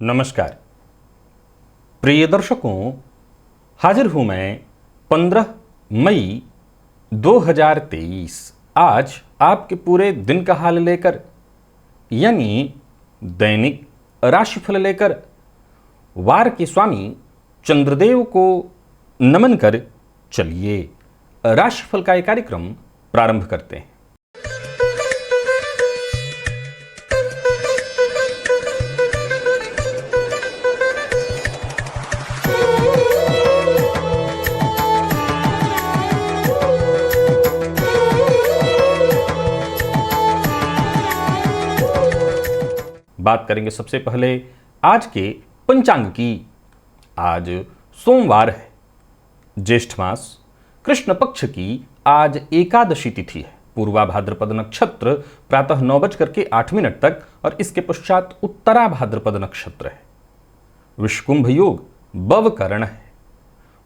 नमस्कार प्रिय दर्शकों, हाजिर हूं मैं 15 मई 2023 आज आपके पूरे दिन का हाल लेकर, यानी दैनिक राशिफल लेकर वार के स्वामी चंद्रदेव को नमन कर चलिए राशिफल का एक कार्यक्रम प्रारंभ करते हैं। बात करेंगे सबसे पहले आज के पंचांग की। आज सोमवार है, ज्येष्ठ मास, कृष्ण पक्ष की आज एकादशी तिथि है। पूर्वा भाद्रपद नक्षत्र प्रातः 9:08 तक और इसके पश्चात उत्तरा भाद्रपद नक्षत्र है। विषकुंभ योग बवकरण है।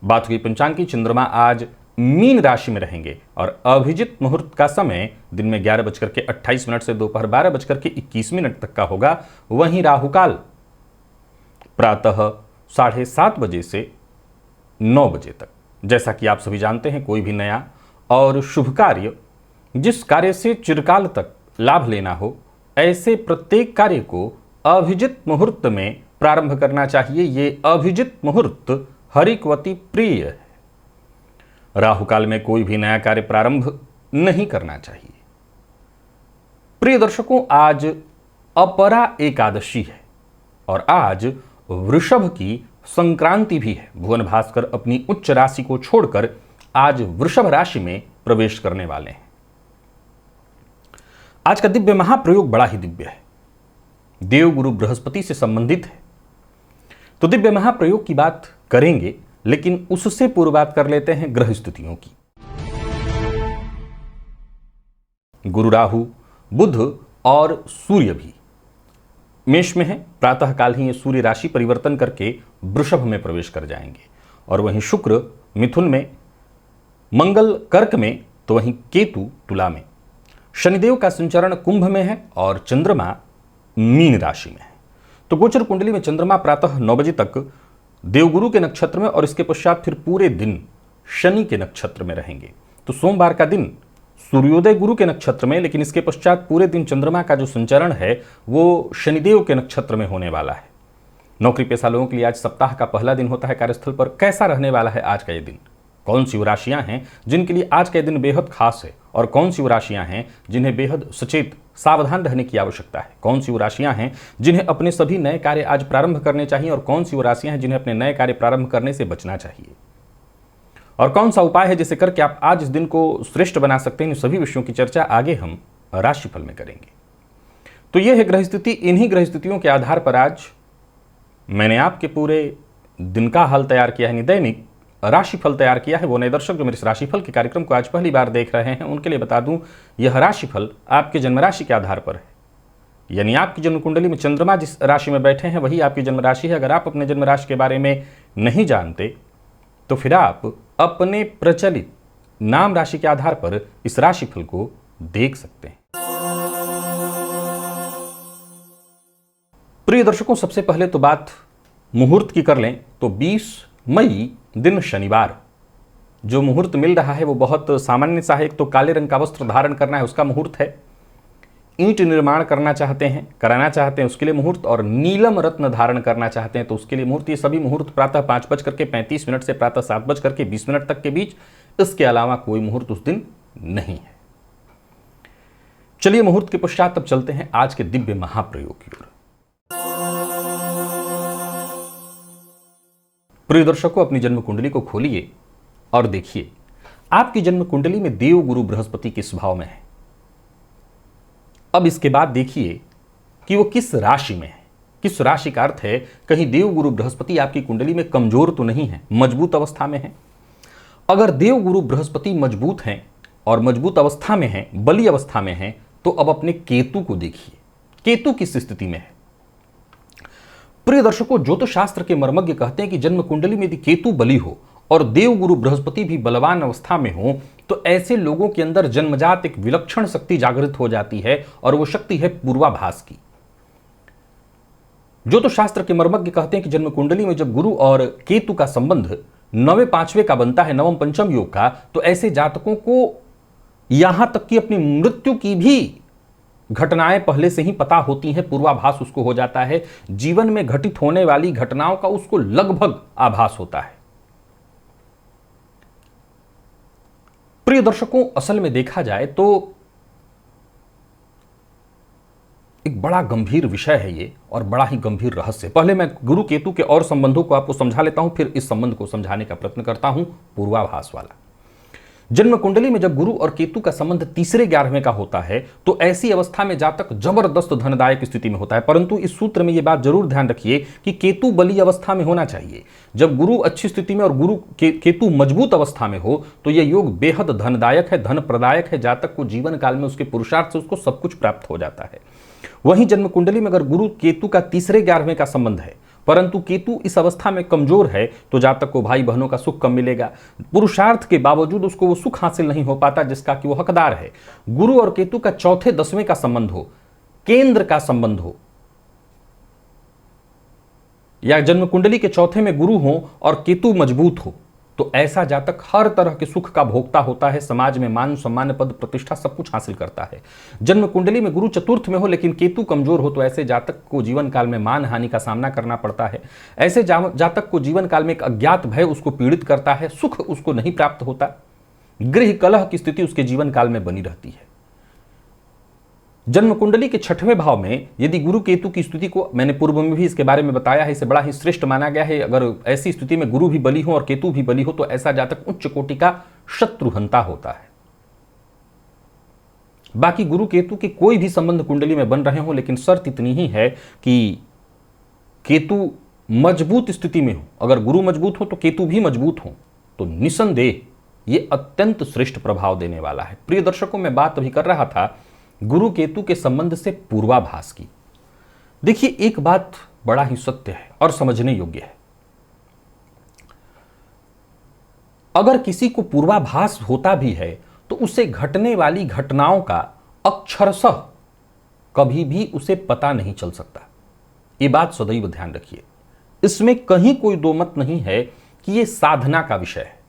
बात हुई पंचांग की, चंद्रमा आज मीन राशि में रहेंगे और अभिजित मुहूर्त का समय दिन में 11:28 से दोपहर 12:21 तक का होगा। वहीं राहुकाल प्रातः 7:30 बजे से 9 बजे तक। जैसा कि आप सभी जानते हैं, कोई भी नया और शुभ कार्य, जिस कार्य से चिरकाल तक लाभ लेना हो, ऐसे प्रत्येक कार्य को अभिजित मुहूर्त में प्रारंभ करना चाहिए। ये अभिजित मुहूर्त हरिकवती प्रिय है। राहुकाल में कोई भी नया कार्य प्रारंभ नहीं करना चाहिए। प्रिय दर्शकों, आज अपरा एकादशी है और आज वृषभ की संक्रांति भी है। भुवन भास्कर अपनी उच्च राशि को छोड़कर आज वृषभ राशि में प्रवेश करने वाले हैं। आज का दिव्य महाप्रयोग बड़ा ही दिव्य है, देवगुरु बृहस्पति से संबंधित है। तो दिव्य महाप्रयोग की बात करेंगे, लेकिन उससे पूर्व बात कर लेते हैं ग्रह स्थितियों की। गुरु, राहु, बुध और सूर्य भी मेष में है। प्रातःकाल ही ये सूर्य राशि परिवर्तन करके वृषभ में प्रवेश कर जाएंगे। और वहीं शुक्र मिथुन में, मंगल कर्क में, तो वहीं केतु तुला में। शनिदेव का संचरण कुंभ में है और चंद्रमा मीन राशि में है। तो गोचर कुंडली में चंद्रमा प्रातः 9 बजे तक देवगुरु के नक्षत्र में और इसके पश्चात फिर पूरे दिन शनि के नक्षत्र में रहेंगे। तो सोमवार का दिन सूर्योदय गुरु के नक्षत्र में, लेकिन इसके पश्चात पूरे दिन चंद्रमा का जो संचरण है वो शनिदेव के नक्षत्र में होने वाला है। नौकरी पेशा लोगों के लिए आज सप्ताह का पहला दिन होता है कार्यस्थल पर। कैसा रहने वाला है आज का ये दिन? कौन सी वो राशियां हैं जिनके लिए आज का दिन बेहद खास है, और कौन सी वो राशियां हैं जिन्हें बेहद सचेत सावधान रहने की आवश्यकता है? कौन सी वो राशियां हैं जिन्हें अपने सभी नए कार्य आज प्रारंभ करने चाहिए, और कौन सी वो राशियां हैं जिन्हें अपने नए कार्य प्रारंभ करने से बचना चाहिए, और कौन सा उपाय है जिसे करके आप आज इस दिन को श्रेष्ठ बना सकते हैं? इन सभी विषयों की चर्चा आगे हम राशिफल में करेंगे। तो यह है ग्रह स्थिति। इन्हीं ग्रह स्थितियों के आधार पर आज मैंने आपके पूरे दिन का हाल तैयार किया है, दैनिक राशिफल तैयार किया है। वो नए दर्शक जो मेरे इस राशिफल के कार्यक्रम को आज पहली बार देख रहे हैं, उनके लिए बता दूं, यह राशिफल आपके जन्म राशि के आधार पर है। यानी आपकी जन्म कुंडली में चंद्रमा जिस राशि में बैठे हैं वही आपकी जन्म राशि है। अगर आप अपने जन्म राशि के बारे में नहीं जानते तो फिर आप अपने प्रचलित नाम राशि के आधार पर इस राशिफल को देख सकते हैं। प्रिय दर्शकों, सबसे पहले तो बात मुहूर्त की कर लें तो 20 मई दिन शनिवार जो मुहूर्त मिल रहा है वो बहुत सामान्य सा है। एक तो काले रंग का वस्त्र धारण करना है, उसका मुहूर्त है। ईंट निर्माण करना चाहते हैं, कराना चाहते हैं, उसके लिए मुहूर्त। और नीलम रत्न धारण करना चाहते हैं तो उसके लिए मुहूर्त। ये सभी मुहूर्त प्रातः 5:35 से प्रातः 7:20 तक के बीच। इसके अलावा कोई मुहूर्त उस दिन नहीं है। चलिए मुहूर्त के पश्चात अब चलते हैं आज के दिव्य महाप्रयोग की ओर। प्रिय दर्शकों, अपनी जन्म कुंडली को खोलिए और देखिए आपकी जन्म कुंडली में देव गुरु बृहस्पति किस भाव में है। अब इसके बाद देखिए कि वो किस राशि में है। किस राशि का अर्थ है, कहीं देव गुरु बृहस्पति आपकी कुंडली में कमजोर तो नहीं है, मजबूत अवस्था में है। अगर देव गुरु बृहस्पति मजबूत हैं और मजबूत अवस्था में हैं, बली अवस्था में हैं, तो अब अपने केतु को देखिए। केतु किस स्थिति में है? प्रिय दर्शकों, ज्योतिष शास्त्र के मर्मज्ञ कहते हैं कि जन्म कुंडली में यदि केतु बली हो और देवगुरु बृहस्पति भी बलवान अवस्था में हो तो ऐसे लोगों के अंदर जन्मजात एक विलक्षण शक्ति जागृत हो जाती है और वो शक्ति है पूर्वाभास की। जो शास्त्र के मर्मज्ञ कहते हैं कि जन्म कुंडली में जब गुरु और केतु का संबंध 9वें 5वें का बनता है, नवम पंचम योग का, तो ऐसे जातकों को यहां तक कि अपनी मृत्यु की भी घटनाएं पहले से ही पता होती हैं, पूर्वाभास उसको हो जाता है। जीवन में घटित होने वाली घटनाओं का उसको लगभग आभास होता है। प्रिय दर्शकों, असल में देखा जाए तो एक बड़ा गंभीर विषय है ये, और बड़ा ही गंभीर रहस्य। पहले मैं गुरु केतु के और संबंधों को आपको समझा लेता हूं, फिर इस संबंध को समझाने का प्रयत्न करता हूं, पूर्वाभास वाला। जन्म कुंडली में जब गुरु और केतु का संबंध तीसरे 11वें का होता है, तो ऐसी अवस्था में जातक जबरदस्त धनदायक स्थिति में होता है। परंतु इस सूत्र में यह बात जरूर ध्यान रखिए कि केतु बली अवस्था में होना चाहिए। जब गुरु अच्छी स्थिति में और केतु मजबूत अवस्था में हो, तो यह योग बेहद धनदायक है, धन प्रदायक है। जातक को जीवन काल में उसके पुरुषार्थ से उसको सब कुछ प्राप्त हो जाता है। वहीं जन्म कुंडली में अगर गुरु केतु का तीसरे 11वें का संबंध है, परंतु केतु इस अवस्था में कमजोर है, तो जातक को भाई बहनों का सुख कम मिलेगा। पुरुषार्थ के बावजूद उसको वो सुख हासिल नहीं हो पाता जिसका कि वो हकदार है। गुरु और केतु का चौथे 10वें का संबंध हो, केंद्र का संबंध हो, या जन्म कुंडली के चौथे में गुरु हो और केतु मजबूत हो, तो ऐसा जातक हर तरह के सुख का भोक्ता होता है। समाज में मान सम्मान पद प्रतिष्ठा सब कुछ हासिल करता है। जन्म कुंडली में गुरु चतुर्थ में हो लेकिन केतु कमजोर हो, तो ऐसे जातक को जीवन काल में मान हानि का सामना करना पड़ता है। ऐसे जातक को जीवन काल में एक अज्ञात भय उसको पीड़ित करता है, सुख उसको नहीं प्राप्त होता, गृह कलह की स्थिति उसके जीवन काल में बनी रहती है। जन्म कुंडली के 6वें भाव में यदि गुरु केतु की स्थिति को, मैंने पूर्व में भी इसके बारे में बताया है, इसे बड़ा ही श्रेष्ठ माना गया है। अगर ऐसी स्थिति में गुरु भी बली हो और केतु भी बली हो, तो ऐसा जातक उच्च कोटि का शत्रुहंता होता है। बाकी गुरु केतु के कोई भी संबंध कुंडली में बन रहे हो, लेकिन शर्त इतनी ही है कि केतु मजबूत स्थिति में हो। अगर गुरु मजबूत हो तो केतु भी मजबूत हो, तो निसंदेह ये अत्यंत श्रेष्ठ प्रभाव देने वाला है। प्रिय दर्शकों, मैं बात अभी कर रहा था गुरु केतु के संबंध से पूर्वाभास की। देखिए, एक बात बड़ा ही सत्य है और समझने योग्य है। अगर किसी को पूर्वाभास होता भी है, तो उसे घटने वाली घटनाओं का अक्षरशः कभी भी उसे पता नहीं चल सकता। यह बात सदैव ध्यान रखिए। इसमें कहीं कोई दो मत नहीं है कि यह साधना का विषय है।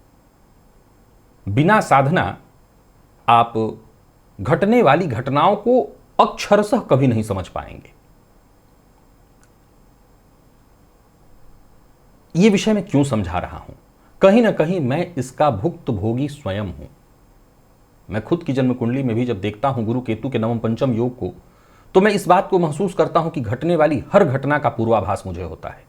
बिना साधना आप घटने वाली घटनाओं को अक्षरशः कभी नहीं समझ पाएंगे। यह विषय मैं क्यों समझा रहा हूं? कहीं ना कहीं मैं इसका भुक्तभोगी स्वयं हूं। मैं खुद की जन्म कुंडली में भी जब देखता हूं गुरु केतु के नवम पंचम योग को, तो मैं इस बात को महसूस करता हूं कि घटने वाली हर घटना का पूर्वाभास मुझे होता है।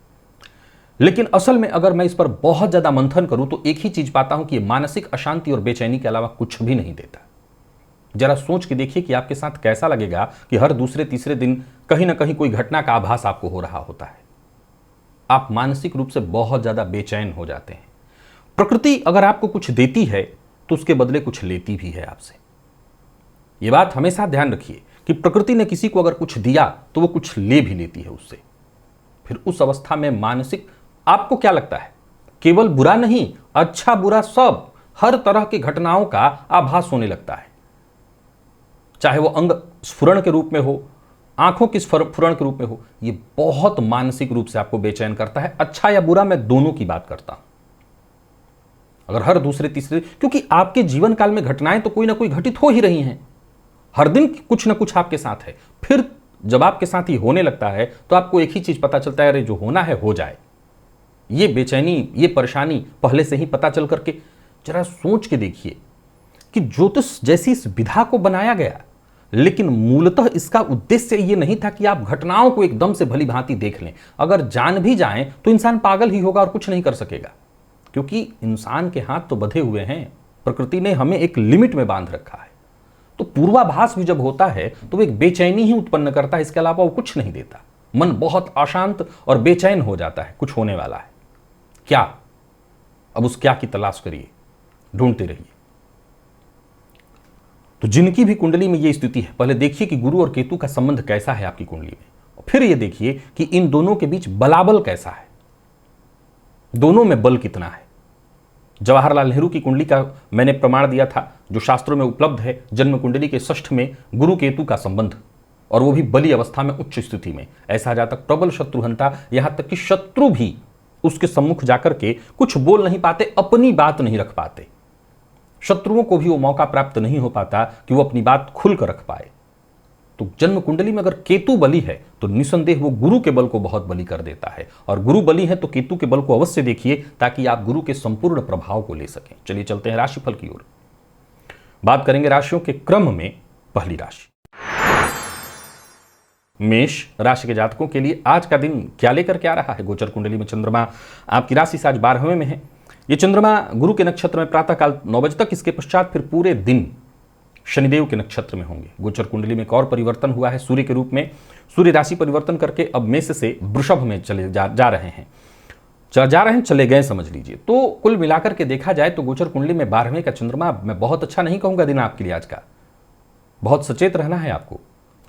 लेकिन असल में अगर मैं इस पर बहुत ज्यादा मंथन करूं, तो एक ही चीज पाता हूं कि यह मानसिक अशांति और बेचैनी के अलावा कुछ भी नहीं देता। जरा सोच के देखिए कि आपके साथ कैसा लगेगा कि हर दूसरे तीसरे दिन कहीं ना कहीं कोई घटना का आभास आपको हो रहा होता है। आप मानसिक रूप से बहुत ज्यादा बेचैन हो जाते हैं। प्रकृति अगर आपको कुछ देती है, तो उसके बदले कुछ लेती भी है आपसे। यह बात हमेशा ध्यान रखिए कि प्रकृति ने किसी को अगर कुछ दिया, तो वो कुछ ले भी लेती है उससे। फिर उस अवस्था में मानसिक, आपको क्या लगता है, केवल बुरा नहीं, अच्छा बुरा सब, हर तरह की घटनाओं का आभास होने लगता है। चाहे वो अंग स्फुरण के रूप में हो, आंखों की स्फुरण के रूप में हो, ये बहुत मानसिक रूप से आपको बेचैन करता है। अच्छा या बुरा, मैं दोनों की बात करता हूं। अगर हर दूसरे तीसरे, क्योंकि आपके जीवन काल में घटनाएं तो कोई ना कोई घटित हो ही रही हैं, हर दिन कुछ ना कुछ आपके साथ है। फिर जब आपके साथ ही होने लगता है, तो आपको एक ही चीज पता चलता है, अरे जो होना है हो जाए। ये बेचैनी, ये परेशानी पहले से ही पता चल करके, जरा सोच के देखिए कि ज्योतिष जैसी इस विधा को बनाया गया, लेकिन मूलतः इसका उद्देश्य यह नहीं था कि आप घटनाओं को एकदम से भली भांति देख लें। अगर जान भी जाएं तो इंसान पागल ही होगा और कुछ नहीं कर सकेगा, क्योंकि इंसान के हाथ तो बंधे हुए हैं। प्रकृति ने हमें एक लिमिट में बांध रखा है। तो पूर्वाभास भी जब होता है, तो वो एक बेचैनी ही उत्पन्न करता है, इसके अलावा वो कुछ नहीं देता। मन बहुत अशांत और बेचैन हो जाता है, कुछ होने वाला है क्या। अब उस क्या की तलाश करिए, ढूंढते रहिए। तो जिनकी भी कुंडली में ये स्थिति है, पहले देखिए कि गुरु और केतु का संबंध कैसा है आपकी कुंडली में, और फिर ये देखिए कि इन दोनों के बीच बलाबल कैसा है, दोनों में बल कितना है। जवाहरलाल नेहरू की कुंडली का मैंने प्रमाण दिया था, जो शास्त्रों में उपलब्ध है। जन्म कुंडली के षष्ठ में गुरु केतु का संबंध, और वो भी बली अवस्था में, उच्च स्थिति में। ऐसा जातक प्रबल शत्रुहंता, यहां तक कि शत्रु भी उसके सम्मुख जाकर के कुछ बोल नहीं पाते, अपनी बात नहीं रख पाते। शत्रुओं को भी वो मौका प्राप्त नहीं हो पाता कि वो अपनी बात खुलकर रख पाए। तो जन्म कुंडली में अगर केतु बली है तो निसंदेह वो गुरु के बल को बहुत बली कर देता है, और गुरु बली है तो केतु के बल को अवश्य देखिए, ताकि आप गुरु के संपूर्ण प्रभाव को ले सकें। चलिए चलते हैं राशिफल की ओर। बात करेंगे राशियों के क्रम में। पहली राशि मेष राशि के जातकों के लिए आज का दिन क्या लेकर के आ रहा है। गोचर कुंडली में चंद्रमा आपकी राशि से आज 12वें में है। ये चंद्रमा गुरु के नक्षत्र में प्रातःकाल 9 बजे तक, इसके पश्चात फिर पूरे दिन शनिदेव के नक्षत्र में होंगे। गोचर कुंडली में एक और परिवर्तन हुआ है सूर्य के रूप में। सूर्य राशि परिवर्तन करके अब मेष से वृषभ में चले जा रहे हैं, चले गए समझ लीजिए। तो कुल मिलाकर के देखा जाए तो गोचर कुंडली में 12वें का चंद्रमा, मैं बहुत अच्छा नहीं कहूंगा दिन आपके लिए आज का। बहुत सचेत रहना है आपको।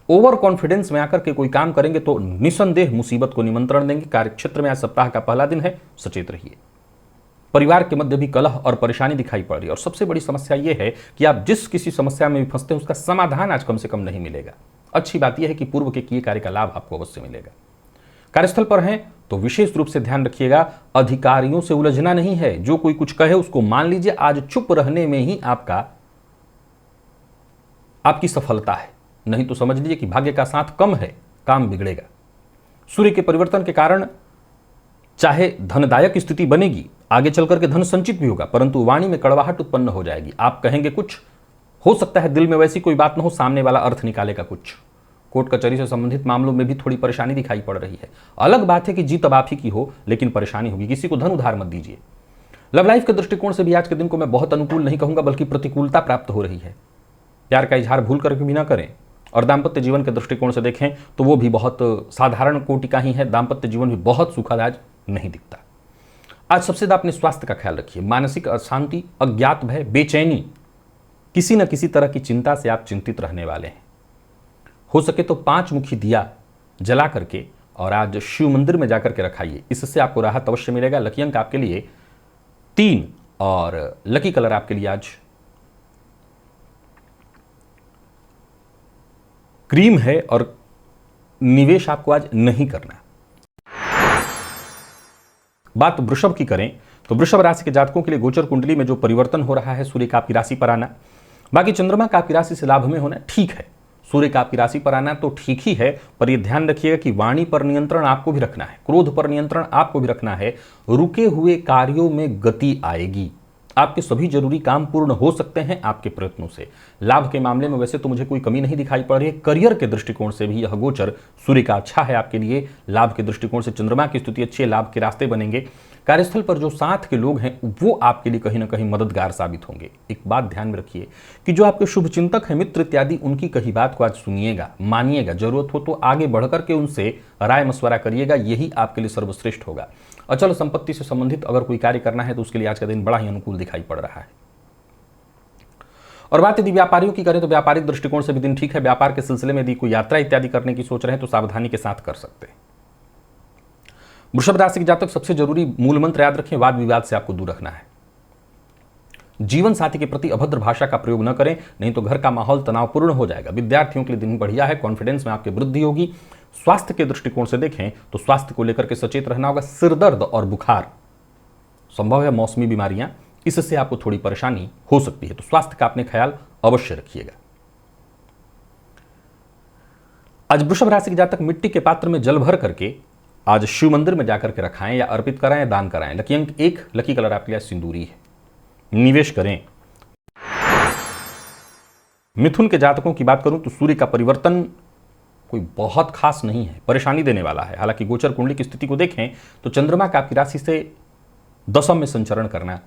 ओवर कॉन्फिडेंस में आकर के कोई काम करेंगे तो निसंदेह मुसीबत को निमंत्रण देंगे। कार्यक्षेत्र में आज सप्ताह का पहला दिन है, सचेत रहिए। परिवार के मध्य भी कलह और परेशानी दिखाई पड़ रही है, और सबसे बड़ी समस्या यह है कि आप जिस किसी समस्या में भी फंसते हैं उसका समाधान आज कम से कम नहीं मिलेगा। अच्छी बात यह है कि पूर्व के किए कार्य का लाभ आपको अवश्य मिलेगा। कार्यस्थल पर हैं तो विशेष रूप से ध्यान रखिएगा, अधिकारियों से उलझना नहीं है। जो कोई कुछ कहे उसको मान लीजिए। आज चुप रहने में ही आपकी सफलता है, नहीं तो समझ लीजिए कि भाग्य का साथ कम है, काम बिगड़ेगा। सूर्य के परिवर्तन के कारण चाहे धनदायक स्थिति बनेगी, आगे चलकर के धन संचित भी होगा, परंतु वाणी में कड़वाहट उत्पन्न हो जाएगी। आप कहेंगे कुछ, हो सकता है दिल में वैसी कोई बात न हो, सामने वाला अर्थ निकालेगा कुछ। कोर्ट कचहरी से संबंधित मामलों में भी थोड़ी परेशानी दिखाई पड़ रही है। अलग बात है कि जीत अब आप ही की हो, लेकिन परेशानी होगी। किसी को धन उधार मत दीजिए। लव लाइफ के दृष्टिकोण से भी आज के दिन को मैं बहुत अनुकूल नहीं कहूंगा, बल्कि प्रतिकूलता प्राप्त हो रही है। प्यार का इजहार भूल करके भी ना करें। और दाम्पत्य जीवन के दृष्टिकोण से देखें तो वो भी बहुत साधारण कोटि का ही है। दाम्पत्य जीवन भी बहुत सुखद आज नहीं दिखता। आज सबसे ज्यादा अपने स्वास्थ्य का ख्याल रखिए। मानसिक अशांति, अज्ञात भय, बेचैनी, किसी न किसी तरह की चिंता से आप चिंतित रहने वाले हैं। हो सके तो 5 मुखी दिया जला करके और आज शिव मंदिर में जाकर के रखाइए, इससे आपको राहत अवश्य मिलेगा। लकी अंक आपके लिए 3 और लकी कलर आपके लिए आज क्रीम है, और निवेश आपको आज नहीं करना। बात वृषभ की करें तो वृषभ राशि के जातकों के लिए गोचर कुंडली में जो परिवर्तन हो रहा है, सूर्य का आपकी राशि पर आना, बाकी चंद्रमा का आपकी राशि से लाभ में होना ठीक है। सूर्य का आपकी राशि पर आना तो ठीक ही है, पर यह ध्यान रखिएगा कि वाणी पर नियंत्रण आपको भी रखना है, क्रोध पर नियंत्रण आपको भी रखना है। रुके हुए कार्यों में गति आएगी। आपके सभी जरूरी काम पूर्ण हो सकते हैं आपके प्रयत्नों से। लाभ के मामले में वैसे तो मुझे कोई कमी नहीं दिखाई पड़ रही है। करियर के दृष्टिकोण से भी यह गोचर सूर्य का अच्छा है आपके लिए। लाभ के दृष्टिकोण से चंद्रमा की स्थिति अच्छी है, लाभ के रास्ते बनेंगे। कार्यस्थल पर जो साथ के लोग हैं वो आपके लिए कहीं ना कहीं मददगार साबित होंगे। एक बात ध्यान में रखिए कि जो आपके शुभ चिंतक हैं, मित्र इत्यादि, उनकी कही बात को आज सुनिएगा, मानिएगा। जरूरत हो तो आगे बढ़कर के उनसे राय मशवरा करिएगा, यही आपके लिए सर्वश्रेष्ठ होगा। अचल संपत्ति से संबंधित अगर कोई कार्य करना है तो उसके लिए आज का दिन बड़ा ही अनुकूल दिखाई पड़ रहा है। और बात यदि व्यापारियों की करें तो व्यापारिक दृष्टिकोण से भी दिन ठीक है। व्यापार के सिलसिले में यदि कोई यात्रा इत्यादि करने की सोच रहे हैं तो सावधानी के साथ कर सकते हैं। वृषभ राशि के जातक सबसे जरूरी मूल मंत्र याद रखें, वाद विवाद से आपको दूर रखना है। जीवन साथी के प्रति अभद्र भाषा का प्रयोग न करें, नहीं तो घर का माहौल तनावपूर्ण हो जाएगा। विद्यार्थियों के लिए दिन बढ़िया है, कॉन्फिडेंस में आपकी वृद्धि होगी। स्वास्थ्य के दृष्टिकोण से देखें तो स्वास्थ्य को लेकर के सचेत रहना होगा। सिरदर्द और बुखार, संभव है मौसमी बीमारियां, इससे आपको थोड़ी परेशानी हो सकती है, तो स्वास्थ्य का अपने ख्याल अवश्य रखिएगा। आज वृषभ राशि के जातक मिट्टी के पात्र में जल भर करके आज शिव मंदिर में जाकर के रखाएं या अर्पित कराएं या दान कराएं। लकी अंक 1, लकी कलर आपके लिए सिंदूरी है। निवेश करें। मिथुन के जातकों की बात करूं तो सूर्य का परिवर्तन कोई बहुत खास नहीं है, परेशानी देने वाला है। हालांकि गोचर कुंडली की स्थिति को देखें तो चंद्रमा का आपकी राशि से दशम में संचरण करना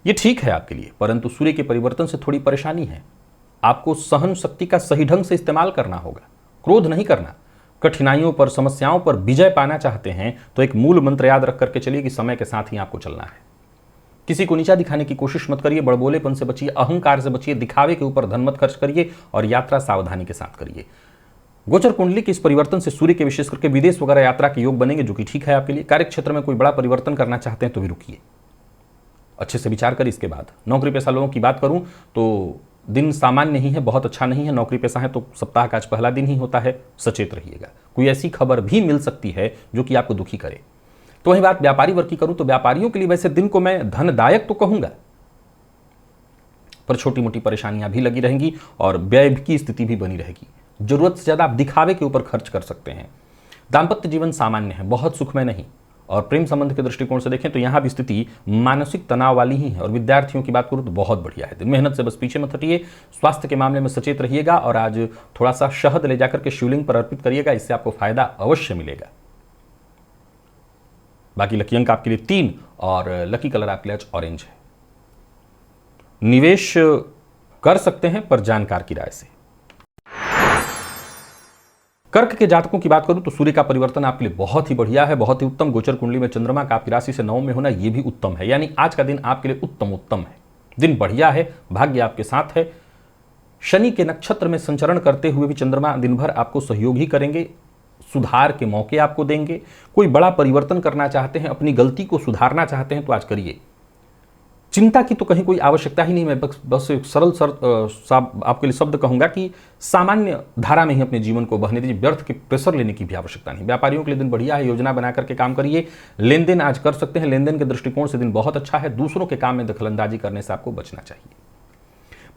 यह ठीक है आपके लिए, परंतु सूर्य के परिवर्तन से थोड़ी परेशानी है। आपको सहन शक्ति का सही ढंग से इस्तेमाल करना होगा, क्रोध नहीं करना। कठिनाइयों पर, समस्याओं पर विजय पाना चाहते हैं तो एक मूल मंत्र याद रख करके चलिए कि समय के साथ ही आपको चलना है। किसी को नीचा दिखाने की कोशिश मत करिए, बड़बोलेपन से बचिए, अहंकार से बचिए, दिखावे के ऊपर धन मत खर्च करिए और यात्रा सावधानी के साथ करिए। गोचर कुंडली के इस परिवर्तन से सूर्य के विशेष करके विदेश वगैरह यात्रा के योग बनेंगे, जो कि ठीक है आपके लिए। कार्य क्षेत्र में कोई बड़ा परिवर्तन करना चाहते हैं तो भी रुकिए, अच्छे से विचार करिए इसके बाद। नौकरी पेशा लोगों की बात करूं तो दिन सामान्य ही है, बहुत अच्छा नहीं है। नौकरी पेशा है तो सप्ताह का आज पहला दिन ही होता है, सचेत रहिएगा। कोई ऐसी खबर भी मिल सकती है जो कि आपको दुखी करे। तो वही बात व्यापारी वर्ग की करूं तो व्यापारियों के लिए वैसे दिन को मैं धनदायक तो कहूंगा, पर छोटी मोटी परेशानियां भी लगी रहेंगी और व्यय की स्थिति भी बनी रहेगी। जरूरत से ज्यादा आप दिखावे के ऊपर खर्च कर सकते हैं। दाम्पत्य जीवन सामान्य है, बहुत सुखमय नहीं। और प्रेम संबंध के दृष्टिकोण से देखें तो यहां भी स्थिति मानसिक तनाव वाली ही है। और विद्यार्थियों की बात करूं तो बहुत बढ़िया है दिन। मेहनत से बस पीछे मत हटिए। स्वास्थ्य के मामले में सचेत रहिएगा और आज थोड़ा सा शहद ले जाकर के शिवलिंग पर अर्पित करिएगा, इससे आपको फायदा अवश्य मिलेगा। बाकी लकी अंक आपके लिए 3 और लकी कलर आपके लिए आज ऑरेंज है। निवेश कर सकते हैं पर जानकार की राय से। कर्क के जातकों की बात करूं तो सूर्य का परिवर्तन आपके लिए बहुत ही बढ़िया है, बहुत ही उत्तम। गोचर कुंडली में चंद्रमा का आपकी राशि से 9 में होना यह भी उत्तम है, यानी आज का दिन आपके लिए उत्तम है। दिन बढ़िया है, भाग्य आपके साथ है। शनि के नक्षत्र में संचरण करते हुए भी चंद्रमा दिन भर आपको सहयोग ही करेंगे, सुधार के मौके आपको देंगे। कोई बड़ा परिवर्तन करना चाहते हैं, अपनी गलती को सुधारना चाहते हैं तो आज करिए। चिंता की तो कहीं कोई आवश्यकता ही नहीं। मैं बस एक सरल आपके लिए शब्द कहूंगा कि सामान्य धारा में ही अपने जीवन को बहने दीजिए। व्यर्थ के प्रेशर लेने की भी आवश्यकता नहीं। व्यापारियों के लिए दिन बढ़िया है, योजना बना करके काम करिए। लेन देन आज कर सकते हैं, लेन देन के दृष्टिकोण से दिन बहुत अच्छा है। दूसरों के काम में दखलंदाजी करने से आपको बचना चाहिए।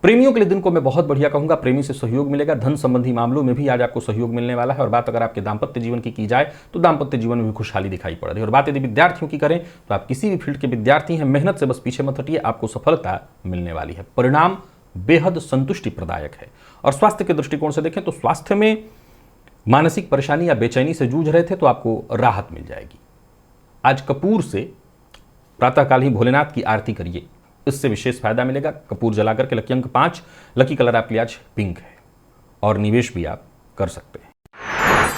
प्रेमियों के लिए दिन को मैं बहुत बढ़िया कहूंगा, प्रेमी से सहयोग मिलेगा। धन संबंधी मामलों में भी आज आपको सहयोग मिलने वाला है। और बात अगर आपके दाम्पत्य जीवन की जाए तो दाम्पत्य जीवन में भी खुशहाली दिखाई पड़ रही है। और बात यदि विद्यार्थियों की करें तो आप किसी भी फील्ड के विद्यार्थी हैं, मेहनत से बस पीछे मत हटिए, आपको सफलता मिलने वाली है। परिणाम बेहद संतुष्टि प्रदायक है। और स्वास्थ्य के दृष्टिकोण से देखें तो स्वास्थ्य में मानसिक परेशानी या बेचैनी से जूझ रहे थे तो आपको राहत मिल जाएगी। आज कपूर से प्रातःकाल ही भोलेनाथ की आरती करिए, इससे विशेष फायदा मिलेगा। कपूर जलाकर के। लकी अंक 5, लकी कलर आपके लिए आज पिंक है और निवेश भी आप कर सकते हैं।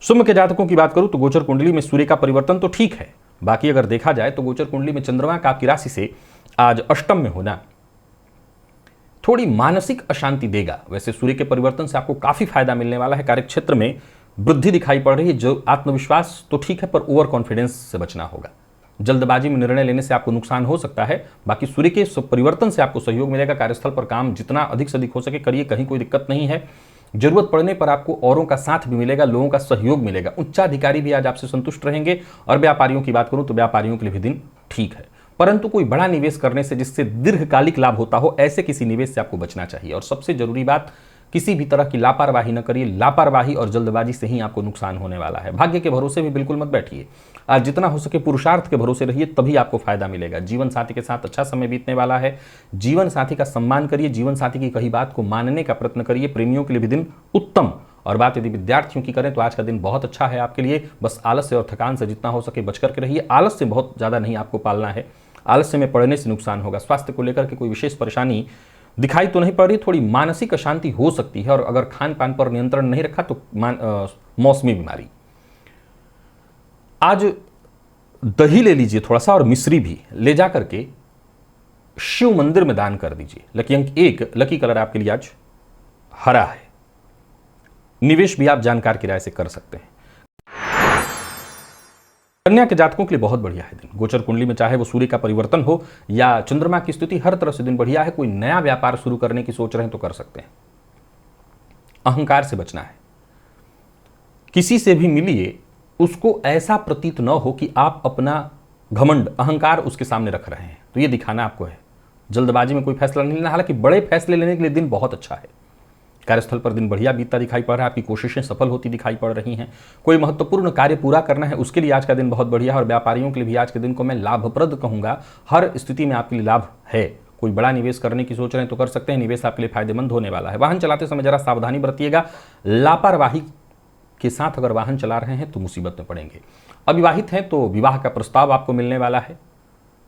सिंह के जातकों की बात करूं तो गोचर कुंडली में सूर्य का परिवर्तन तो ठीक है, बाकी अगर देखा जाए तो गोचर कुंडली में चंद्रमा का आपकी राशि से आज अष्टम में होना थोड़ी मानसिक अशांति देगा। वैसे सूर्य के परिवर्तन से आपको काफी फायदा मिलने वाला है। कार्यक्षेत्र में वृद्धि दिखाई पड़ रही है। जो आत्मविश्वास तो ठीक है, पर ओवर कॉन्फिडेंस से बचना होगा। जल्दबाजी में निर्णय लेने से आपको नुकसान हो सकता है। बाकी सूर्य के परिवर्तन से आपको सहयोग मिलेगा। कार्यस्थल पर काम जितना अधिक से अधिक हो सके करिए, कहीं कोई दिक्कत नहीं है। जरूरत पड़ने पर आपको औरों का साथ भी मिलेगा, लोगों का सहयोग मिलेगा। उच्चाधिकारी भी आज आपसे संतुष्ट रहेंगे। और व्यापारियों की बात करूं तो व्यापारियों के लिए भी दिन ठीक है, परंतु कोई बड़ा निवेश करने से जिससे दीर्घकालिक लाभ होता हो, ऐसे किसी निवेश से आपको बचना चाहिए। और सबसे जरूरी बात, किसी भी तरह की लापरवाही न करिए। लापरवाही और जल्दबाजी से ही आपको नुकसान होने वाला है। भाग्य के भरोसे भी बिल्कुल मत बैठिए। आज जितना हो सके पुरुषार्थ के भरोसे रहिए, तभी आपको फायदा मिलेगा। जीवन साथी के साथ अच्छा समय बीतने वाला है। जीवन साथी का सम्मान करिए, जीवन साथी की कही बात को मानने का प्रयत्न करिए। प्रेमियों के लिए भी दिन उत्तम। और बात यदि विद्यार्थियों की करें तो आज का दिन बहुत अच्छा है आपके लिए। बस आलस्य और थकान से जितना हो सके बच करके रहिए। आलस्य बहुत ज़्यादा नहीं आपको पालना है, आलस्य में पड़ने से नुकसान होगा। स्वास्थ्य को लेकर के कोई विशेष परेशानी दिखाई तो नहीं पड़ रही, थोड़ी मानसिक अशांति हो सकती है। और अगर खान पान पर नियंत्रण नहीं रखा तो मौसमी बीमारी। आज दही ले लीजिए थोड़ा सा, और मिश्री भी ले जा करके शिव मंदिर में दान कर दीजिए। लकी अंक 1, लकी कलर आपके लिए आज हरा है। निवेश भी आप जानकार की राय से कर सकते हैं। कन्या के जातकों के लिए बहुत बढ़िया है दिन। गोचर कुंडली में चाहे वो सूर्य का परिवर्तन हो या चंद्रमा की स्थिति, हर तरह से दिन बढ़िया है। कोई नया व्यापार शुरू करने की सोच रहे हैं तो कर सकते हैं। अहंकार से बचना है। किसी से भी मिलिए, उसको ऐसा प्रतीत न हो कि आप अपना घमंड, अहंकार उसके सामने रख रहे हैं, तो ये दिखाना आपको है। जल्दबाजी में कोई फैसला नहीं लेना। हालांकि बड़े फैसले लेने के लिए दिन बहुत अच्छा है। कार्यस्थल पर दिन बढ़िया बीतता दिखाई पड़ रहा है। आपकी कोशिशें सफल होती दिखाई पड़ रही हैं। कोई महत्वपूर्ण कार्य पूरा करना है, उसके लिए आज का दिन बहुत बढ़िया है। और व्यापारियों के लिए भी आज के दिन को मैं लाभप्रद कहूंगा। हर स्थिति में आपके लिए लाभ है। कोई बड़ा निवेश करने की सोच रहे हैं तो कर सकते हैं। निवेश आपके लिए फायदेमंद होने वाला है। वाहन चलाते समय जरा सावधानी बरतिएगा। लापरवाही के साथ अगर वाहन चला रहे हैं तो मुसीबत में पड़ेंगे। अविवाहित हैं तो विवाह का प्रस्ताव आपको मिलने वाला है,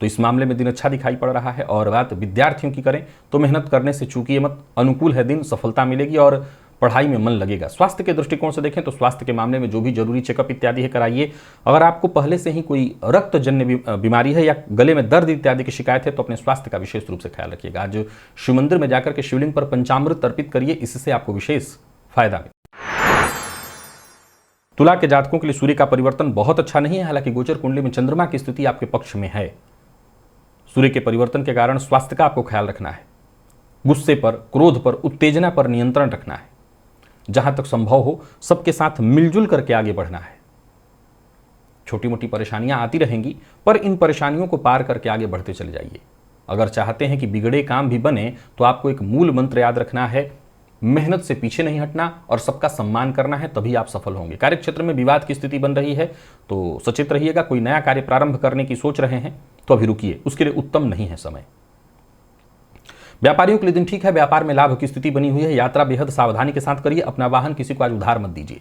तो इस मामले में दिन अच्छा दिखाई पड़ रहा है। और बात विद्यार्थियों की करें तो मेहनत करने से चूकिए मत। अनुकूल है दिन, सफलता मिलेगी और पढ़ाई में मन लगेगा। स्वास्थ्य के दृष्टिकोण से देखें तो स्वास्थ्य के मामले में जो भी जरूरी चेकअप इत्यादि है कराइए। अगर आपको पहले से ही कोई रक्तजन्य बीमारी है या गले में दर्द इत्यादि की शिकायत है तो अपने स्वास्थ्य का विशेष रूप से ख्याल रखिएगा। आज शिव मंदिर में जाकर के शिवलिंग पर पंचामृत अर्पित करिए, इससे आपको विशेष फायदा मिलेगा। तुला के जातकों के लिए सूर्य का परिवर्तन बहुत अच्छा नहीं है। हालांकि गोचर कुंडली में चंद्रमा की स्थिति आपके पक्ष में है। सूर्य के परिवर्तन के कारण स्वास्थ्य का आपको ख्याल रखना है। गुस्से पर, क्रोध पर, उत्तेजना पर नियंत्रण रखना है। जहां तक संभव हो सबके साथ मिलजुल करके आगे बढ़ना है। छोटी मोटी परेशानियां आती रहेंगी, पर इन परेशानियों को पार करके आगे बढ़ते चले जाइए। अगर चाहते हैं कि बिगड़े काम भी बने तो आपको एक मूल मंत्र याद रखना है, मेहनत से पीछे नहीं हटना और सबका सम्मान करना है, तभी आप सफल होंगे। कार्यक्षेत्र में विवाद की स्थिति बन रही है तो सचेत रहिएगा। कोई नया कार्य प्रारंभ करने की सोच रहे हैं तो अभी रुकिए, उसके लिए उत्तम नहीं है समय। व्यापारियों के लिए दिन ठीक है, व्यापार में लाभ की स्थिति बनी हुई है। यात्रा बेहद सावधानी के साथ करिए, अपना वाहन किसी को आज उधार मत दीजिए।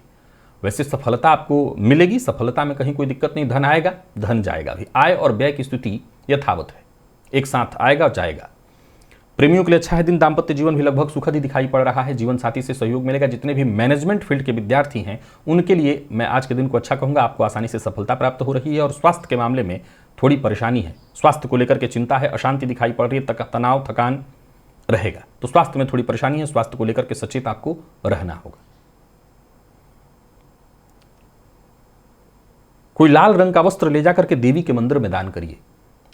वैसे सफलता आपको मिलेगी, सफलता में कहीं कोई दिक्कत नहीं। धन आएगा, धन जाएगा भी। आय और व्यय की स्थिति यथावत है, एक साथ आएगा जाएगा। प्रेमियों के लिए अच्छा है दिन। दाम्पत्य जीवन भी लगभग सुखद ही दिखाई पड़ रहा है। जीवन साथी से सहयोग मिलेगा। जितने भी मैनेजमेंट फील्ड के विद्यार्थी हैं उनके लिए मैं आज के दिन को अच्छा कहूंगा। आपको आसानी से सफलता प्राप्त हो रही है। और स्वास्थ्य के मामले में थोड़ी परेशानी है, स्वास्थ्य को लेकर के चिंता है, अशांति दिखाई पड़ रही है, तनाव थकान रहेगा। तो स्वास्थ्य में थोड़ी परेशानी है, स्वास्थ्य को लेकर के सचेत आपको रहना होगा। कोई लाल रंग का वस्त्र ले जाकर के देवी के मंदिर में दान करिए।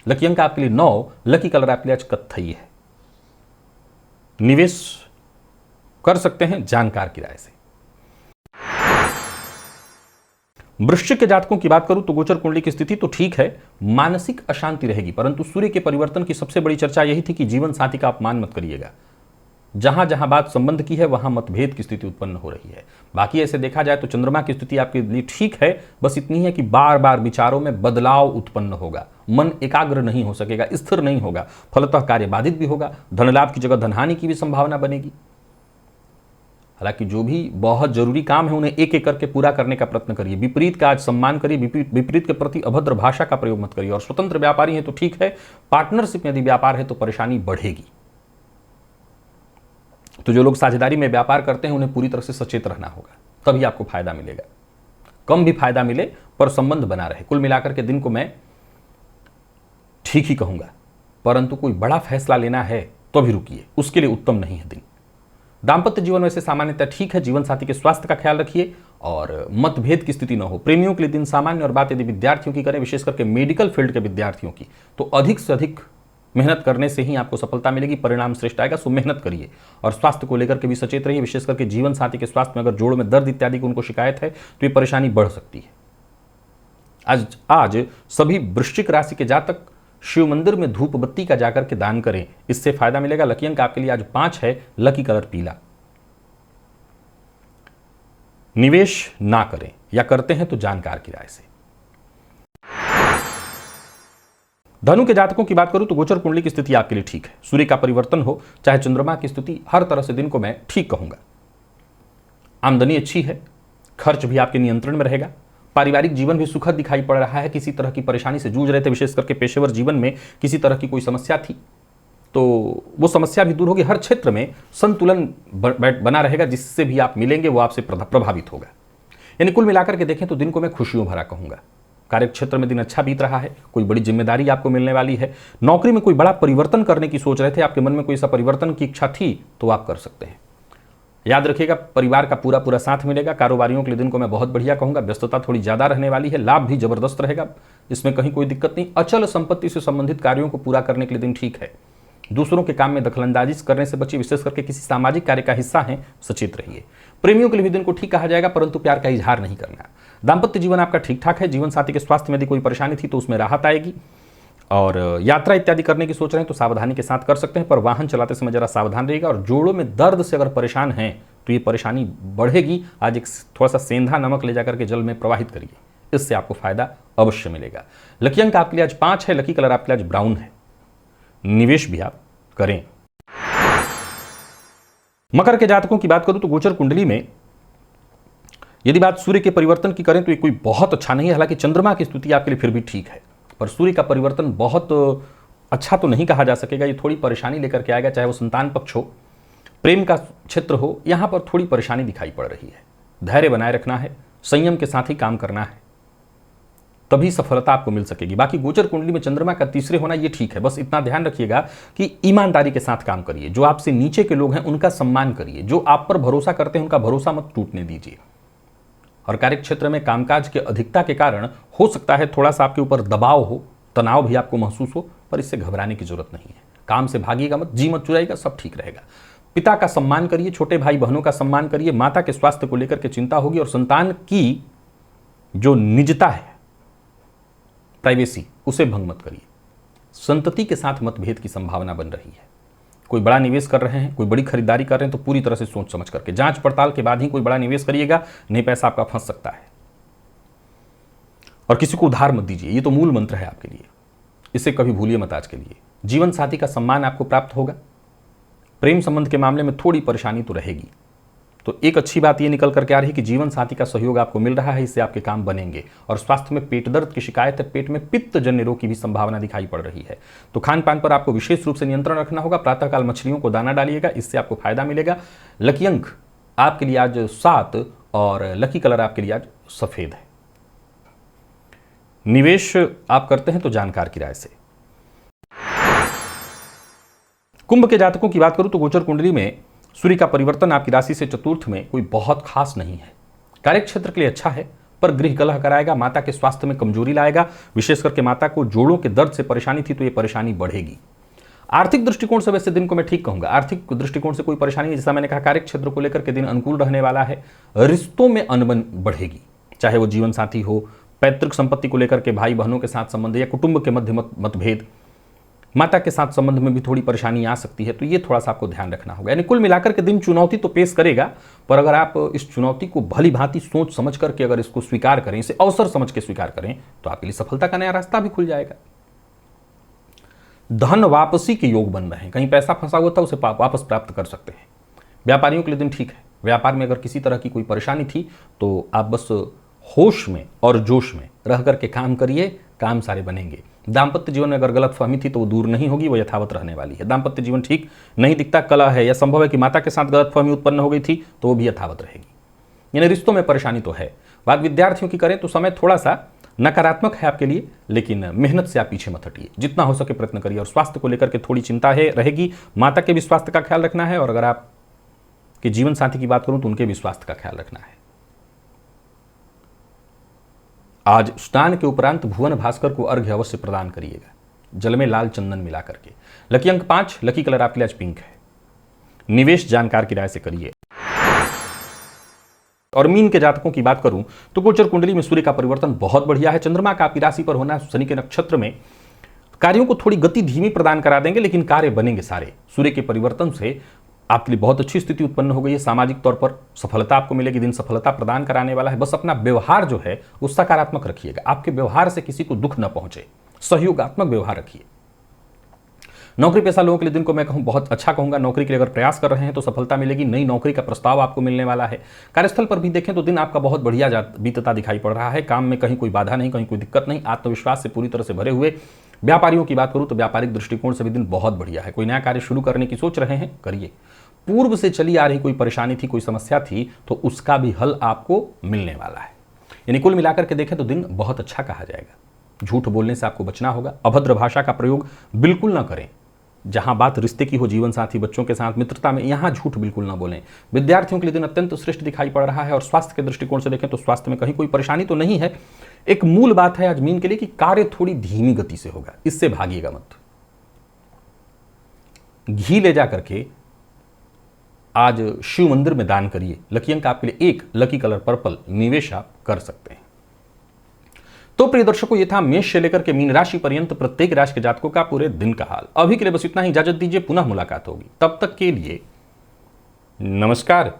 लकी अंक आपके लिए 9, लकी कलर आपके लिए आज कत्थई है। निवेश कर सकते हैं जानकार की राय से। वृश्चिक के जातकों की बात करूं तो गोचर कुंडली की स्थिति तो ठीक है, मानसिक अशांति रहेगी, परंतु सूर्य के परिवर्तन की सबसे बड़ी चर्चा यही थी कि जीवन साथी का अपमान मत करिएगा। जहां जहां बात संबंध की है वहां मतभेद की स्थिति उत्पन्न हो रही है। बाकी ऐसे देखा जाए तो चंद्रमा की स्थिति आपके लिए ठीक है, बस इतनी है कि बार बार विचारों में बदलाव उत्पन्न होगा, मन एकाग्र नहीं हो सकेगा, स्थिर नहीं होगा, फलतः कार्य बाधित भी होगा, धन लाभ की जगह धनहानि की भी संभावना बनेगी। हालांकि जो भी बहुत जरूरी काम है उन्हें एक एक करके पूरा करने का प्रयत्न करिए। विपरीत का आज सम्मान करिए, विपरीत के प्रति अभद्र भाषा का प्रयोग मत करिए। और स्वतंत्र व्यापारी है तो ठीक है, पार्टनरशिप में यदि व्यापार है तो परेशानी बढ़ेगी। तो जो लोग साझेदारी में व्यापार करते हैं उन्हें पूरी तरह से सचेत रहना होगा, तभी आपको फायदा मिलेगा। कम भी फायदा मिले पर संबंध बना रहे। कुल मिलाकर के दिन को मैं ठीक ही कहूंगा, परंतु कोई बड़ा फैसला लेना है तो भी रुकिए, उसके लिए उत्तम नहीं है दिन। दाम्पत्य जीवन वैसे सामान्यतः ठीक है। जीवन साथी के स्वास्थ्य का ख्याल रखिए और मतभेद की स्थिति न हो। प्रेमियों के लिए दिन सामान्य। और बात यदि विद्यार्थियों की करें, विशेष करके मेडिकल फील्ड के विद्यार्थियों की, तो अधिक से अधिक मेहनत करने से ही आपको सफलता मिलेगी, परिणाम श्रेष्ठ आएगा। सो मेहनत करिए और स्वास्थ्य को लेकर के भी सचेत रहिए। विशेष करके जीवन साथी के स्वास्थ्य में अगर जोड़ में दर्द इत्यादि की उनको शिकायत है तो ये परेशानी बढ़ सकती है। आज सभी वृश्चिक राशि के जातक शिव मंदिर में धूप बत्ती का जाकर के दान करें, इससे फायदा मिलेगा। लकी अंक आपके लिए आज 5 है, लकी कलर पीला। निवेश ना करें या करते हैं तो जानकार की राय से। धनु के जातकों की बात करूं तो गोचर कुंडली की स्थिति आपके लिए ठीक है। सूर्य का परिवर्तन हो चाहे चंद्रमा की स्थिति, हर तरह से दिन को मैं ठीक कहूंगा। आमदनी अच्छी है, खर्च भी आपके नियंत्रण में रहेगा। पारिवारिक जीवन भी सुखद दिखाई पड़ रहा है। किसी तरह की परेशानी से जूझ रहे थे, विशेष करके पेशेवर जीवन में किसी तरह की कोई समस्या थी तो वो समस्या भी दूर होगी। हर क्षेत्र में संतुलन बना रहेगा, जिससे भी आप मिलेंगे वो आपसे प्रभावित होगा। यानी कुल मिलाकर के देखें तो दिन को मैं खुशियों भरा कहूंगा। कार्य क्षेत्र में दिन अच्छा बीत रहा है, कोई बड़ी जिम्मेदारी आपको मिलने वाली है। नौकरी में कोई बड़ा परिवर्तन करने की सोच रहे थे, आपके मन में कोई ऐसा परिवर्तन की इच्छा थी तो आप कर सकते हैं। याद रखिएगा, परिवार का पूरा पूरा साथ मिलेगा। कारोबारियों के लिए दिन को मैं बहुत बढ़िया कहूंगा। व्यस्तता थोड़ी ज्यादा रहने वाली है, लाभ भी जबरदस्त रहेगा, इसमें कहीं कोई दिक्कत नहीं। अचल संपत्ति से संबंधित कार्यों को पूरा करने के लिए दिन ठीक है। दूसरों के काम में दखलंदाजी करने से बचिए। विशेष करके किसी सामाजिक कार्य का हिस्सा है, सचेत रहिए। प्रेमियों के लिए भी दिन को ठीक कहा जाएगा, परंतु प्यार का इजहार नहीं करना। दाम्पत्य जीवन आपका ठीक ठाक है। जीवन साथी के स्वास्थ्य में यदि कोई परेशानी थी तो उसमें राहत आएगी। और यात्रा इत्यादि करने की सोच रहे हैं तो सावधानी के साथ कर सकते हैं, पर वाहन चलाते समय जरा सावधान रहिएगा। और जोड़ों में दर्द से अगर परेशान हैं तो ये परेशानी बढ़ेगी। आज एक थोड़ा सा सेंधा नमक ले जाकर के जल में प्रवाहित करिए, इससे आपको फायदा अवश्य मिलेगा। लकी अंक आपके लिए आज 5 है, लकी कलर आपके लिए आज ब्राउन है। निवेश भी आप करें। मकर के जातकों की बात करूं तो गोचर कुंडली में यदि बात सूर्य के परिवर्तन की करें तो ये कोई बहुत अच्छा नहीं है। हालांकि चंद्रमा की स्थिति आपके लिए फिर भी ठीक है, पर सूर्य का परिवर्तन बहुत अच्छा तो नहीं कहा जा सकेगा। ये थोड़ी परेशानी लेकर के आएगा, चाहे वो संतान पक्ष हो, प्रेम का क्षेत्र हो, यहां पर थोड़ी परेशानी दिखाई पड़ रही है। धैर्य बनाए रखना है, संयम के साथ ही काम करना है, तभी सफलता आपको मिल सकेगी। बाकी गोचर कुंडली में चंद्रमा का तीसरे होना ये ठीक है। बस इतना ध्यान रखिएगा कि ईमानदारी के साथ काम करिए। जो आपसे नीचे के लोग हैं उनका सम्मान करिए। जो आप पर भरोसा करते हैं उनका भरोसा मत टूटने दीजिए। और कार्य क्षेत्र में कामकाज के अधिकता के कारण हो सकता है थोड़ा सा आपके ऊपर दबाव हो, तनाव भी आपको महसूस हो, पर इससे घबराने की जरूरत नहीं है। काम से भागिएगा मत, जी मत चुराइएगा, सब ठीक रहेगा। पिता का सम्मान करिए, छोटे भाई बहनों का सम्मान करिए, माता के स्वास्थ्य को लेकर के चिंता होगी और संतान की जो निजता है, प्राइवेसी, उसे भंग मत करिए। संतति के साथ मतभेद की संभावना बन रही है। कोई बड़ा निवेश कर रहे हैं, कोई बड़ी खरीदारी कर रहे हैं तो पूरी तरह से सोच समझ करके, जांच पड़ताल के बाद ही कोई बड़ा निवेश करिएगा, नहीं पैसा आपका फंस सकता है। और किसी को उधार मत दीजिए, ये तो मूल मंत्र है आपके लिए, इसे कभी भूलिए मत आज के लिए। जीवन साथी का सम्मान आपको प्राप्त होगा। प्रेम संबंध के मामले में थोड़ी परेशानी तो रहेगी, तो एक अच्छी बात यह निकल करके आ रही है कि जीवन साथी का सहयोग आपको मिल रहा है, इससे आपके काम बनेंगे। और स्वास्थ्य में पेट दर्द की शिकायत है, पेट में पित्त जन्य रोग की भी संभावना दिखाई पड़ रही है, तो खान पान पर आपको विशेष रूप से नियंत्रण रखना होगा। प्रातःकाल मछलियों को दाना डालिएगा, इससे आपको फायदा मिलेगा। लकी अंक आपके लिए आज 7 और लकी कलर आपके लिए आज सफेद है। निवेश आप करते हैं तो जानकार की राय से। कुंभ के जातकों की बात करूं तो गोचर कुंडली में सूर्य का परिवर्तन आपकी राशि से चतुर्थ में कोई बहुत खास नहीं है। कार्यक्षेत्र के लिए अच्छा है, पर गृह कलह कराएगा, माता के स्वास्थ्य में कमजोरी लाएगा। विशेष करके माता को जोड़ों के दर्द से परेशानी थी तो यह परेशानी बढ़ेगी। आर्थिक दृष्टिकोण से वैसे दिन को मैं ठीक कहूंगा, आर्थिक दृष्टिकोण से कोई परेशानी नहीं। जैसा मैंने कहा, कार्यक्षेत्र को लेकर के दिन अनुकूल रहने वाला है। रिश्तों में अनबन बढ़ेगी, चाहे वो जीवन साथी हो, पैतृक संपत्ति को लेकर के भाई बहनों के साथ संबंध, या कुटुंब के मध्य मतभेद, माता के साथ संबंध में भी थोड़ी परेशानी आ सकती है, तो ये थोड़ा सा आपको ध्यान रखना होगा। यानी कुल मिलाकर के दिन चुनौती तो पेश करेगा, पर अगर आप इस चुनौती को भली भांति सोच समझ करके अगर इसको स्वीकार करें, इसे अवसर समझ के स्वीकार करें, तो आपके लिए सफलता का नया रास्ता भी खुल जाएगा। धन वापसी के योग बन रहे हैं, कहीं पैसा फंसा हुआ था उसे वापस प्राप्त कर सकते हैं। व्यापारियों के लिए दिन ठीक है। व्यापार में अगर किसी तरह की कोई परेशानी थी तो आप बस होश में और जोश में रह करके काम करिए, काम सारे बनेंगे। दाम्पत्य जीवन में अगर गलतफहमी थी तो वो दूर नहीं होगी, वो यथावत रहने वाली है। दाम्पत्य जीवन ठीक नहीं दिखता, कलह है या संभव है कि माता के साथ गलतफहमी उत्पन्न हो गई थी तो वो भी यथावत रहेगी। यानी रिश्तों में परेशानी तो है। बात विद्यार्थियों की करें तो समय थोड़ा सा नकारात्मक है आपके लिए, लेकिन मेहनत से आप पीछे मत हटिए, जितना हो सके प्रयत्न करिए। और स्वास्थ्य को लेकर के थोड़ी चिंता है रहेगी, माता के भी स्वास्थ्य का ख्याल रखना है, और अगर आप के जीवन साथी की बात करूं तो उनके भी स्वास्थ्य का ख्याल रखना है। आज स्नान के उपरांत भुवन भास्कर को अर्घ्य अवश्य प्रदान करिएगा, जल में लाल चंदन मिला करके। लकी अंक 5, लकी कलर आपके लिए आज पिंक है। निवेश जानकार की राय से करिए। और मीन के जातकों की बात करूं तो गोचर कुंडली में सूर्य का परिवर्तन बहुत बढ़िया है। चंद्रमा का आपकी राशि पर होना शनि के नक्षत्र में कार्यों को थोड़ी गति धीमी प्रदान करा देंगे, लेकिन कार्य बनेंगे सारे। सूर्य के परिवर्तन से आपके लिए बहुत अच्छी स्थिति उत्पन्न हो गई है। सामाजिक तौर पर सफलता आपको मिलेगी, दिन सफलता प्रदान कराने वाला है। बस अपना व्यवहार जो है वो सकारात्मक रखिएगा, आपके व्यवहार से किसी को दुख न पहुंचे, सहयोगात्मक व्यवहार रखिए। नौकरी पेशा लोगों के लिए दिन को मैं कहूं बहुत अच्छा कहूंगा। नौकरी के लिए अगर प्रयास कर रहे हैं तो सफलता मिलेगी, नई नौकरी का प्रस्ताव आपको मिलने वाला है। कार्यस्थल पर भी देखें तो दिन आपका बहुत बढ़िया बीतता दिखाई पड़ रहा है। काम में कहीं कोई बाधा नहीं, कहीं कोई दिक्कत नहीं, आत्मविश्वास से पूरी तरह से भरे हुए। व्यापारियों की बात करूं तो व्यापारिक दृष्टिकोण से भी दिन बहुत बढ़िया है। कोई नया कार्य शुरू करने की सोच रहे हैं, करिए। पूर्व से चली आ रही कोई परेशानी थी, कोई समस्या थी, तो उसका भी हल आपको मिलने वाला है। यानी कुल मिलाकर के देखें तो दिन बहुत अच्छा कहा जाएगा। झूठ बोलने से आपको बचना होगा, अभद्र भाषा का प्रयोग बिल्कुल ना करें। जहां बात रिश्ते की हो, जीवन साथी, बच्चों के साथ, मित्रता में, यहां झूठ बिल्कुल ना बोलें। विद्यार्थियों के लिए दिन अत्यंत श्रेष्ठ दिखाई पड़ रहा है। और स्वास्थ्य के दृष्टिकोण से देखें तो स्वास्थ्य में कहीं कोई परेशानी तो नहीं है। एक मूल बात है आज मीन के लिए कि कार्य थोड़ी धीमी गति से होगा, इससे भागिएगा मत। घी ले जा करके आज शिव मंदिर में दान करिए। लकी अंक आपके लिए 1, लकी कलर पर्पल। निवेश आप कर सकते हैं। तो प्रिय दर्शकों, ये था मेष से लेकर के मीन राशि पर्यंत प्रत्येक राशि के जातकों का पूरे दिन का हाल। अभी के लिए बस इतना ही, इजाजत दीजिए, पुनः मुलाकात होगी। तब तक के लिए नमस्कार।